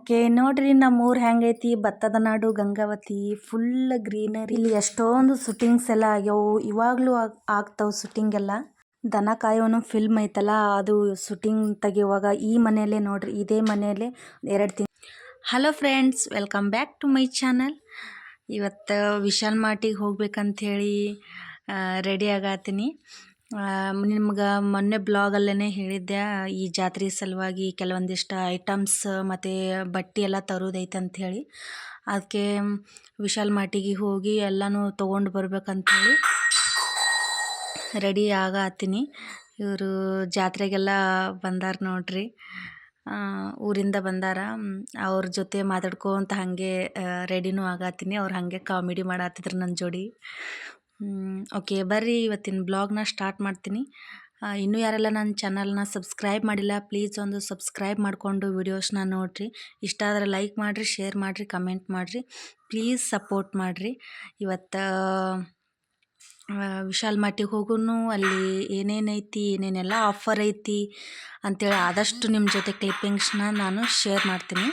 Okay ನೋಡ್ರಿ ನಮ್ಮೂರು ಹೆಂಗೈತಿ ಭತ್ತದ ನಾಡು ಗಂಗಾವತಿ ಫುಲ್ ಗ್ರೀನರಿ. ಇಲ್ಲಿ ಎಷ್ಟೊಂದು ಶೂಟಿಂಗ್ಸ್ ಎಲ್ಲ ಆಗ್ಯಾವು, ಇವಾಗ್ಲೂ ಆಗ್ತಾವ ಶೂಟಿಂಗ್ ಎಲ್ಲ. ದನ ಕಾಯೋನು ಫಿಲ್ಮ್ ಐತಲ್ಲ ಅದು ಶೂಟಿಂಗ್ ತೆಗಿಯುವಾಗ ಈ ಮನೆಯಲ್ಲೇ ನೋಡ್ರಿ, ಇದೇ ಮನೆಯಲ್ಲೇ 2 ತಿಂಗಳು. Hello friends, welcome back to my channel. ಇವತ್ತು ವಿಶಾಲ್ ಮಾರ್ಟಿಗೆ ಹೋಗ್ಬೇಕಂಥೇಳಿ ರೆಡಿ ಆಗತ್ತೀನಿ. ನಿಮ್ಗೆ ಮೊನ್ನೆ ಬ್ಲಾಗಲ್ಲೇ ಹೇಳಿದ್ದೆ, ಈ ಜಾತ್ರೆ ಸಲುವಾಗಿ ಕೆಲವೊಂದಿಷ್ಟು ಐಟಮ್ಸ್ ಮತ್ತು ಬಟ್ಟೆ ಎಲ್ಲ ತರೋದೈತೆ ಅಂಥೇಳಿ. ಅದಕ್ಕೆ ವಿಶಾಲ್ ಮಾರ್ಟಿಗೆ ಹೋಗಿ ಎಲ್ಲನೂ ತೊಗೊಂಡು ಬರ್ಬೇಕಂಥೇಳಿ ರೆಡಿ ಆಗತ್ತೀನಿ. ಇವರು ಜಾತ್ರೆಗೆಲ್ಲ ಬಂದಾರ ನೋಡ್ರಿ, ಊರಿಂದ ಬಂದಾರ. ಅವ್ರ ಜೊತೆ ಮಾತಾಡ್ಕೊಂತ ಹಾಗೆ ರೆಡಿನೂ ಆಗತ್ತೀನಿ. ಅವ್ರು ಹಾಗೆ ಕಾಮಿಡಿ ಮಾಡತ್ತಿದ್ರು ನನ್ನ ಜೋಡಿ. ಓಕೆ ಬರ್ರಿ, ಇವತ್ತಿನ ಬ್ಲಾಗ್ನ ಸ್ಟಾರ್ಟ್ ಮಾಡ್ತೀನಿ. ಇನ್ನೂ ಯಾರೆಲ್ಲ ನನ್ನ ಚಾನಲ್ನ ಸಬ್ಸ್ಕ್ರೈಬ್ ಮಾಡಿಲ್ಲ, ಪ್ಲೀಸ್ ಒಂದು ಸಬ್ಸ್ಕ್ರೈಬ್ ಮಾಡಿಕೊಂಡು ವಿಡಿಯೋಸ್ನ ನೋಡಿರಿ. ಇಷ್ಟ ಆದರೆ ಲೈಕ್ ಮಾಡಿರಿ, ಶೇರ್ ಮಾಡಿರಿ, ಕಮೆಂಟ್ ಮಾಡಿರಿ, ಪ್ಲೀಸ್ ಸಪೋರ್ಟ್ ಮಾಡಿರಿ. ಇವತ್ತು ವಿಶಾಲ್ ಮಾರ್ಟಿಗೆ ಹೋಗೋನು, ಅಲ್ಲಿ ಏನೇನೈತಿ, ಏನೇನೆಲ್ಲ ಆಫರ್ ಐತಿ ಅಂಥೇಳಿ ಆದಷ್ಟು ನಿಮ್ಮ ಜೊತೆ ಕ್ಲಿಪ್ಪಿಂಗ್ಸ್ನ ನಾನು ಶೇರ್ ಮಾಡ್ತೀನಿ.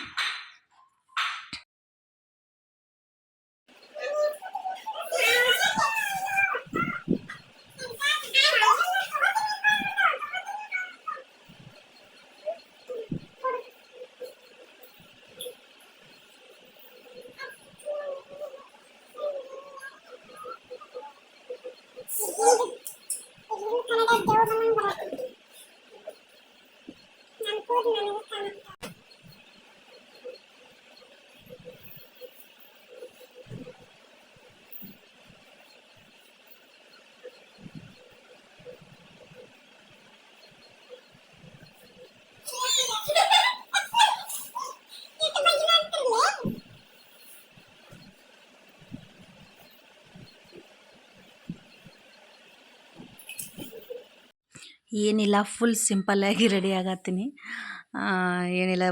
ಏನಿಲ್ಲ, ಫುಲ್ ಸಿಂಪಲ್ಲಾಗಿ ರೆಡಿ ಆಗತ್ತೀನಿ. ಏನಿಲ್ಲ,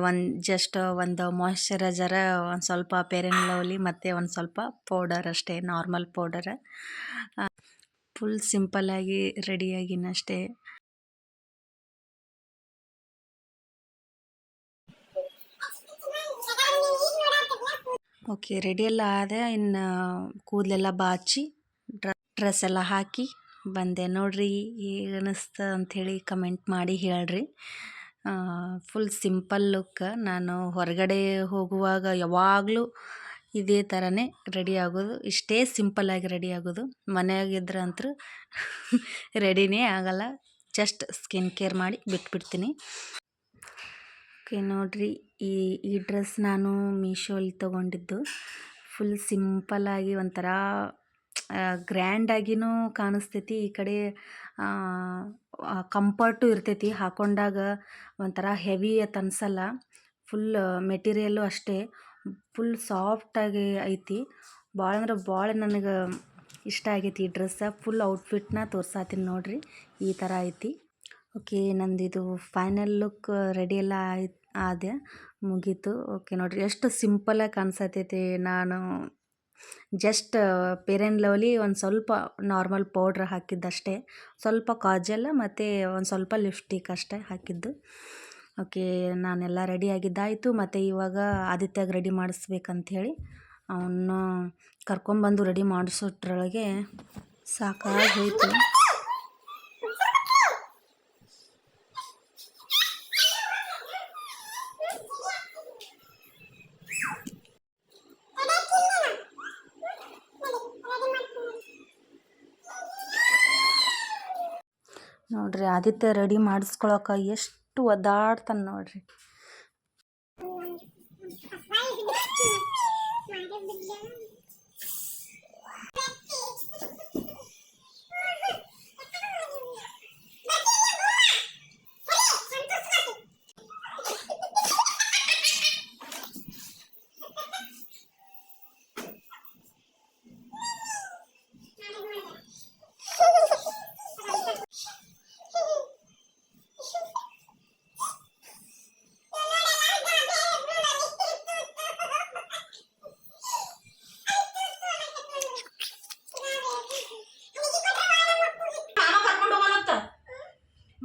ಜಸ್ಟ್ ಒಂದು ಮಾಯ್ಶ್ಚರೈಸರ, ಒಂದು ಸ್ವಲ್ಪ ಫೇರ್ ಅಂಡ್ ಲವ್ಲಿ ಮತ್ತು ಒಂದು ಸ್ವಲ್ಪ ಪೌಡರ್ ಅಷ್ಟೇ, ನಾರ್ಮಲ್ ಪೌಡರ್. ಫುಲ್ ಸಿಂಪಲ್ಲಾಗಿ ರೆಡಿಯಾಗಿನಷ್ಟೇ. ಓಕೆ, ರೆಡಿ ಎಲ್ಲ ಆದ. ಇನ್ನು ಕೂದಲೆಲ್ಲ ಬಾಚಿ ಡ್ರೆಸ್ ಎಲ್ಲ ಹಾಕಿ ಬಂದೆ ನೋಡ್ರಿ. ಹೇಗೆ ಅನ್ನಿಸ್ತು ಅಂಥೇಳಿ ಕಮೆಂಟ್ ಮಾಡಿ ಹೇಳ್ರಿ. Full simple look. ನಾನು ಹೊರಗಡೆ ಹೋಗುವಾಗ ಯಾವಾಗಲೂ ಇದೇ ಥರನೇ ರೆಡಿ ಆಗೋದು, ಇಷ್ಟೇ ಸಿಂಪಲ್ಲಾಗಿ ರೆಡಿ ಆಗೋದು. ಮನೆಯಾಗಿದ್ರಂತೂ ರೆಡಿನೇ ಆಗಲ್ಲ, ಜಸ್ಟ್ ಸ್ಕಿನ್ ಕೇರ್ ಮಾಡಿ ಬಿಟ್ಬಿಡ್ತೀನಿ. ಓಕೆ ನೋಡ್ರಿ, ಈ ಡ್ರೆಸ್ ನಾನು ಮೀಶೋಲ್ಲಿ ತೊಗೊಂಡಿದ್ದು. ಫುಲ್ ಸಿಂಪಲ್ಲಾಗಿ ಒಂಥರ ಗ್ರ್ಯಾಂಡಾಗಿನೂ ಕಾಣಿಸ್ತೈತಿ, ಈ ಕಡೆ ಕಂಫರ್ಟು ಇರ್ತೈತಿ. ಹಾಕೊಂಡಾಗ ಒಂಥರ ಹೆವಿ ಅಂತ ಅನ್ಸಲ್ಲ. ಫುಲ್ ಮೆಟೀರಿಯಲ್ಲು ಅಷ್ಟೇ ಫುಲ್ ಸಾಫ್ಟಾಗಿ ಐತಿ. ಭಾಳ ಅಂದ್ರೆ ಭಾಳ ನನಗೆ ಇಷ್ಟ ಆಗೈತಿ ಈ ಡ್ರೆಸ್ಸ. ಫುಲ್ ಔಟ್ಫಿಟ್ನ ತೋರ್ಸಾತೀನಿ ನೋಡ್ರಿ, ಈ ಥರ ಐತಿ. ಓಕೆ, ನಂದಿದು ಫೈನಲ್ ಲುಕ್ ರೆಡಿ ಎಲ್ಲ ಆದೆ, ಮುಗೀತು. ಓಕೆ ನೋಡ್ರಿ, ಎಷ್ಟು ಸಿಂಪಲ್ಲಾಗಿ ಕಾಣಿಸತೈತಿ. ನಾನು ಜಸ್ಟ್ ಫೇರ್ ಆ್ಯಂಡ್ ಲವ್ಲಿ ಒಂದು ಸ್ವಲ್ಪ ನಾರ್ಮಲ್ ಪೌಡ್ರ್ ಹಾಕಿದ್ದಷ್ಟೇ, ಸ್ವಲ್ಪ ಕಾಜಲ್ ಮತ್ತು ಒಂದು ಸ್ವಲ್ಪ ಲಿಪ್ಸ್ಟಿಕ್ ಅಷ್ಟೇ ಹಾಕಿದ್ದು. ಓಕೆ, ನಾನೆಲ್ಲ ರೆಡಿ ಆಗಿದ್ದಾಯಿತು. ಮತ್ತು ಇವಾಗ ಆದಿತ್ಯಗೆ ರೆಡಿ ಮಾಡಿಸ್ಬೇಕಂಥೇಳಿ ಅವನು ಕರ್ಕೊಂಬಂದು ರೆಡಿ ಮಾಡಿಸೋದ್ರೊಳಗೆ ಸಾಕಾಗಿ ಹೋಯಿತು. ನೋಡ್ರಿ, ಆದಿತ್ಯ ರೆಡಿ ಮಾಡಿಸ್ಕೊಳಕ್ಕೆ ಎಷ್ಟು ಒದ್ದಾಡ್ತಾನೆ ನೋಡ್ರಿ.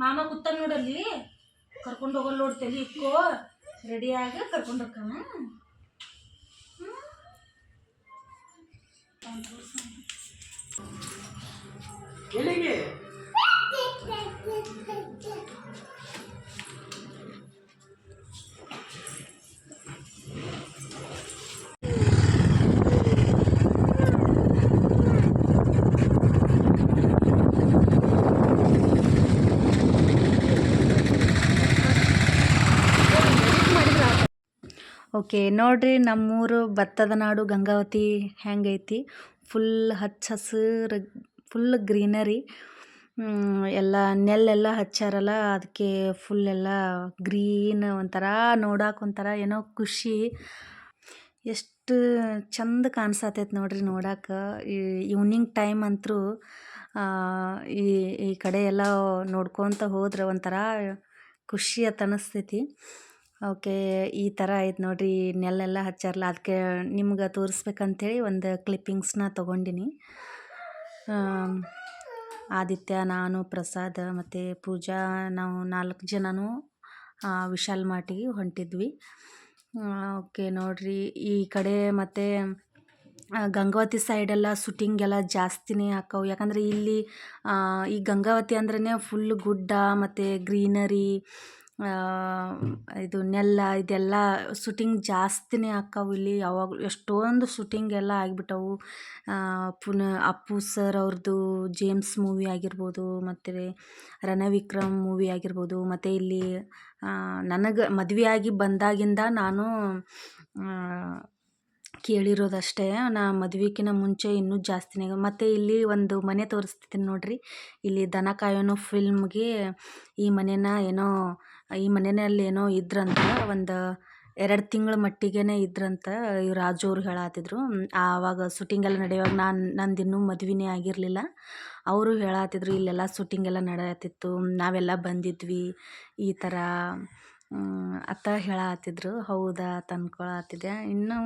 ಮಾಮ ಕೂತಾನ ನೋಡಲ್ಲಿ, ಕರ್ಕೊಂಡು ಹೋಗಲ್ಲ ನೋಡ್ತೇಲಿ ಇಕ್ಕೋ. ರೆಡಿಯಾಗಿ ಕರ್ಕೊಂಡು ಹೋಗ್ತಾನ. ಎಲ್ಲಿಗೆ ಓಕೆ ನೋಡ್ರಿ, ನಮ್ಮೂರು ಭತ್ತದ ನಾಡು ಗಂಗಾವತಿ ಹೆಂಗೈತಿ. ಫುಲ್ ಹಚ್ಚ ಹಸಿರು, ಫುಲ್ ಗ್ರೀನರಿ. ಎಲ್ಲ ನೆಲ್ಲೆಲ್ಲ ಹಚ್ಚಾರಲ್ಲ, ಅದಕ್ಕೆ ಫುಲ್ ಎಲ್ಲ ಗ್ರೀನ್, ಒಂಥರ ನೋಡಕ್ಕೆ ಒಂಥರ ಏನೋ ಖುಷಿ. ಎಷ್ಟು ಚಂದ ಕಾಣಿಸತೈತೆ ನೋಡ್ರಿ ನೋಡಕ್ಕೆ. ಈವ್ನಿಂಗ್ ಟೈಮ್ ಅಂತೂ ಈ ಈ ಕಡೆ ಎಲ್ಲ ನೋಡ್ಕೊತ ಹೋದ್ರೆ ಒಂಥರ ಖುಷಿ ಅಂತ ಅನ್ನಿಸ್ತೈತಿ. ಓಕೆ, ಈ ಥರ ಐತೆ ನೋಡ್ರಿ, ನೆಲ್ಲೆಲ್ಲ ಹಚ್ಚಾರಲ್ಲ, ಅದಕ್ಕೆ ನಿಮ್ಗೆ ತೋರಿಸ್ಬೇಕಂತೇಳಿ ಒಂದು ಕ್ಲಿಪ್ಪಿಂಗ್ಸ್ನ ತೊಗೊಂಡಿನಿ. ಆದಿತ್ಯ, ನಾನು, ಪ್ರಸಾದ್ ಮತ್ತು ಪೂಜಾ, ನಾವು 4 ಜನನೂ ವಿಶಾಲ್ ಮಾರ್ಟಿಗೆ ಹೊಂಟಿದ್ವಿ. ಓಕೆ ನೋಡ್ರಿ, ಈ ಕಡೆ ಮತ್ತು ಗಂಗಾವತಿ ಸೈಡೆಲ್ಲ ಶೂಟಿಂಗೆಲ್ಲ ಜಾಸ್ತಿನೇ ಆಕ್ಕವು. ಯಾಕಂದರೆ ಇಲ್ಲಿ ಈ ಗಂಗಾವತಿ ಅಂದ್ರೇ ಫುಲ್ ಗುಡ್ಡ ಮತ್ತು ಗ್ರೀನರಿ, ಇದು ನೆಲ, ಇದೆಲ್ಲ ಶೂಟಿಂಗ್ ಜಾಸ್ತಿನೇ ಆಕ್ಕವು ಇಲ್ಲಿ. ಯಾವಾಗಲೂ ಎಷ್ಟೊಂದು ಶೂಟಿಂಗ್ ಎಲ್ಲ ಆಗಿಬಿಟ್ಟವು. ಪುನಃ ಅಪ್ಪು ಸರ್ ಅವ್ರದ್ದು ಜೇಮ್ಸ್ ಮೂವಿ ಆಗಿರ್ಬೋದು, ಮತ್ತು ರಣವಿಕ್ರಮ್ ಮೂವಿ ಆಗಿರ್ಬೋದು. ಮತ್ತು ಇಲ್ಲಿ ನನಗೆ ಮದುವೆ ಆಗಿ ಬಂದಾಗಿಂದ ನಾನು ಕೇಳಿರೋದಷ್ಟೇ. ಮದುವೆಗಿಂತ ಮುಂಚೆ ಇನ್ನೂ ಜಾಸ್ತಿನೇ. ಮತ್ತು ಇಲ್ಲಿ ಒಂದು ಮನೆ ತೋರಿಸ್ತಿದ್ದೀನಿ ನೋಡ್ರಿ. ಇಲ್ಲಿ ದನ ಕಾಯೋನು ಫಿಲ್ಮ್ಗೆ ಈ ಮನೆನ ಏನೋ, ಈ ಮನೆಯಲ್ಲಿ ಏನೋ ಇದ್ರಂತ, ಒಂದು 2 ತಿಂಗಳ ಮಟ್ಟಿಗೆ ಇದ್ರಂತ ರಾಜು ಅವ್ರು ಹೇಳತ್ತಿದ್ರು. ಆವಾಗ ಶೂಟಿಂಗೆಲ್ಲ ನಡೆಯುವಾಗ ನಂದಿನ್ನೂ ಮದುವೆನೇ ಆಗಿರಲಿಲ್ಲ. ಅವರು ಹೇಳತ್ತಿದ್ರು ಇಲ್ಲೆಲ್ಲ ಶೂಟಿಂಗೆಲ್ಲ ನಡೆಯತ್ತಿತ್ತು, ನಾವೆಲ್ಲ ಬಂದಿದ್ವಿ ಈ ಥರ ಅಂತ ಹೇಳತ್ತಿದ್ರು. ಹೌದಾ ತಂದ್ಕೊಳತ್ತಿದ್ದೆ. ಇನ್ನೂ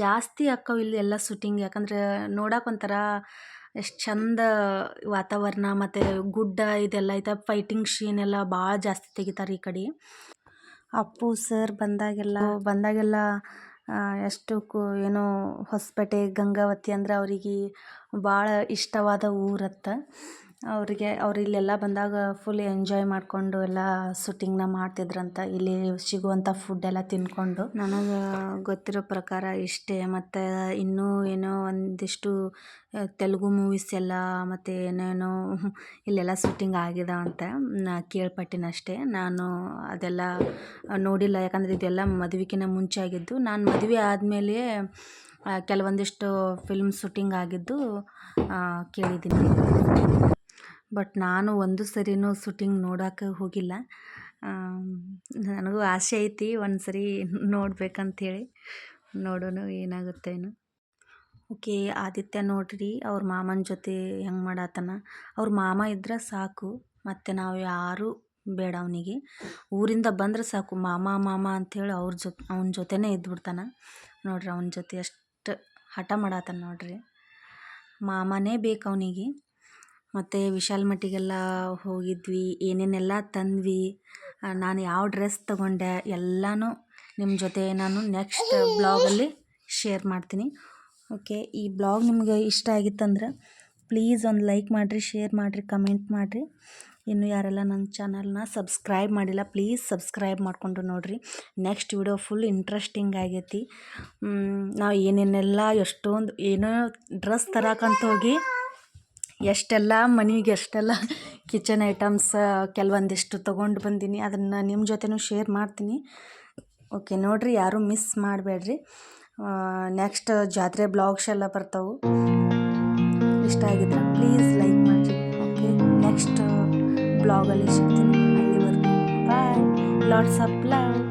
ಜಾಸ್ತಿ ಆಕ್ಕವು ಇಲ್ಲಿ ಎಲ್ಲ ಶೂಟಿಂಗ್. ಯಾಕಂದ್ರೆ ನೋಡಕ್ಕೆ ಒಂಥರ ಎಷ್ಟು ಚಂದ ವಾತಾವರಣ, ಮತ್ತು ಗುಡ್ಡ ಇದೆಲ್ಲ ಐತೆ. ಫೈಟಿಂಗ್ ಶೀನ್ ಎಲ್ಲ ಭಾಳ ಜಾಸ್ತಿ ತೆಗಿತಾರೆ ಈ ಕಡೆ. ಅಪ್ಪು ಸರ್ ಬಂದಾಗೆಲ್ಲ ಎಷ್ಟು ಏನೋ ಹೊಸಪೇಟೆ ಗಂಗಾವತಿ ಅಂದ್ರೆ ಅವರಿಗೆ ಭಾಳ ಇಷ್ಟವಾದ ಊರತ್ತ. ಅವ್ರು ಇಲ್ಲೆಲ್ಲ ಬಂದಾಗ ಫುಲ್ ಎಂಜಾಯ್ ಮಾಡಿಕೊಂಡು ಎಲ್ಲ ಶೂಟಿಂಗ್ನ ಮಾಡ್ತಿದ್ರಂತ, ಇಲ್ಲಿ ಸಿಗುವಂಥ ಫುಡ್ಡೆಲ್ಲ ತಿಂದ್ಕೊಂಡು. ನನಗೆ ಗೊತ್ತಿರೋ ಪ್ರಕಾರ ಇಷ್ಟೇ. ಮತ್ತು ಇನ್ನೂ ಏನೋ ಒಂದಿಷ್ಟು ತೆಲುಗು ಮೂವೀಸ್ ಎಲ್ಲ ಮತ್ತು ಏನೇನೋ ಇಲ್ಲೆಲ್ಲ ಶೂಟಿಂಗ್ ಆಗಿದಾವಂತೆ ಕೇಳ್ಪಟ್ಟಿನಷ್ಟೇ. ನಾನು ಅದೆಲ್ಲ ನೋಡಿಲ್ಲ, ಯಾಕಂದರೆ ಇದೆಲ್ಲ ಮದುವೆಗಿಂತ ಮುಂಚೆ ಆಗಿದ್ದು. ನಾನು ಮದುವೆ ಆದಮೇಲೆ ಕೆಲವೊಂದಿಷ್ಟು ಫಿಲ್ಮ್ ಶೂಟಿಂಗ್ ಆಗಿದ್ದು ಕೇಳಿದ್ದೀನಿ. ಬಟ್ ನಾನು ಒಂದು ಸರಿನೂ ಶೂಟಿಂಗ್ ನೋಡೋಕೆ ಹೋಗಿಲ್ಲ. ನನಗೂ ಆಸೆ ಐತಿ ಒಂದು ಸರಿ ನೋಡ್ಬೇಕಂಥೇಳಿ. ನೋಡೋಣ ಏನಾಗುತ್ತೇನೋ. ಓಕೆ, ಆದಿತ್ಯ ನೋಡ್ರಿ ಅವ್ರ ಮಾಮನ ಜೊತೆ ಹೆಂಗೆ ಮಾಡತ್ತಾನ. ಅವ್ರ ಮಾಮ ಇದ್ರೆ ಸಾಕು, ಮತ್ತು ನಾವು ಯಾರೂ ಬೇಡ ಅವನಿಗೆ. ಊರಿಂದ ಬಂದರೆ ಸಾಕು ಮಾಮ ಅಂಥೇಳಿ ಅವನ ಜೊತೆನೇ ಇದ್ಬಿಡ್ತಾನೆ. ನೋಡ್ರಿ ಅವನ ಜೊತೆ ಎಷ್ಟು ಹಠ ಮಾಡತ್ತಾನ ನೋಡ್ರಿ. ಮಾಮನೇ ಬೇಕು ಅವನಿಗೆ. ಮತ್ತು ವಿಶಾಲ್ ಮಟ್ಟಿಗೆಲ್ಲ ಹೋಗಿದ್ವಿ, ಏನೇನೆಲ್ಲ ತಂದ್ವಿ, ನಾನು ಯಾವ ಡ್ರೆಸ್ ತೊಗೊಂಡೆ ಎಲ್ಲನೂ ನಿಮ್ಮ ಜೊತೆ ನಾನು ನೆಕ್ಸ್ಟ್ ಬ್ಲಾಗಲ್ಲಿ ಶೇರ್ ಮಾಡ್ತೀನಿ. ಓಕೆ, ಈ ಬ್ಲಾಗ್ ನಿಮ್ಗೆ ಇಷ್ಟ ಆಗಿತ್ತಂದ್ರೆ ಪ್ಲೀಸ್ ಒಂದು ಲೈಕ್ ಮಾಡಿರಿ, ಶೇರ್ ಮಾಡಿರಿ, ಕಮೆಂಟ್ ಮಾಡಿರಿ. ಇನ್ನೂ ಯಾರೆಲ್ಲ ನನ್ನ ಚಾನಲ್ನ ಸಬ್ಸ್ಕ್ರೈಬ್ ಮಾಡಿಲ್ಲ ಪ್ಲೀಸ್ ಸಬ್ಸ್ಕ್ರೈಬ್ ಮಾಡಿಕೊಂಡು ನೋಡಿರಿ. ನೆಕ್ಸ್ಟ್ ವಿಡಿಯೋ ಫುಲ್ ಇಂಟ್ರೆಸ್ಟಿಂಗ್ ಆಗೈತಿ. ನಾವು ಏನೇನೆಲ್ಲ ಎಷ್ಟೊಂದು ಏನೋ ಡ್ರೆಸ್ ತರಕಂತ ಹೋಗಿ ಎಷ್ಟೆಲ್ಲ ಮನೆಗೆ ಎಷ್ಟೆಲ್ಲ ಕಿಚನ್ ಐಟಮ್ಸ್ ಕೆಲವೊಂದಿಷ್ಟು ತೊಗೊಂಡು ಬಂದೀನಿ. ಅದನ್ನು ನಿಮ್ಮ ಜೊತೆನೂ ಶೇರ್ ಮಾಡ್ತೀನಿ. ಓಕೆ ನೋಡಿರಿ, ಯಾರೂ ಮಿಸ್ ಮಾಡಬೇಡ್ರಿ. ನೆಕ್ಸ್ಟ್ ಜಾತ್ರೆ ಬ್ಲಾಗ್ಸ್ ಎಲ್ಲ ಬರ್ತಾವೆ. ಇಷ್ಟ ಆಗಿದ್ರೆ ಪ್ಲೀಸ್ ಲೈಕ್ ಮಾಡಿರಿ. ಓಕೆ, ನೆಕ್ಸ್ಟ್ ಬ್ಲಾಗಲ್ಲಿ ಸಿಗ್ತೀನಿ. ಅಲ್ಲಿವರೆಗೂ ಬಾಯ್, ಲಾಟ್ಸ್ ಆಫ್ ಲವ್.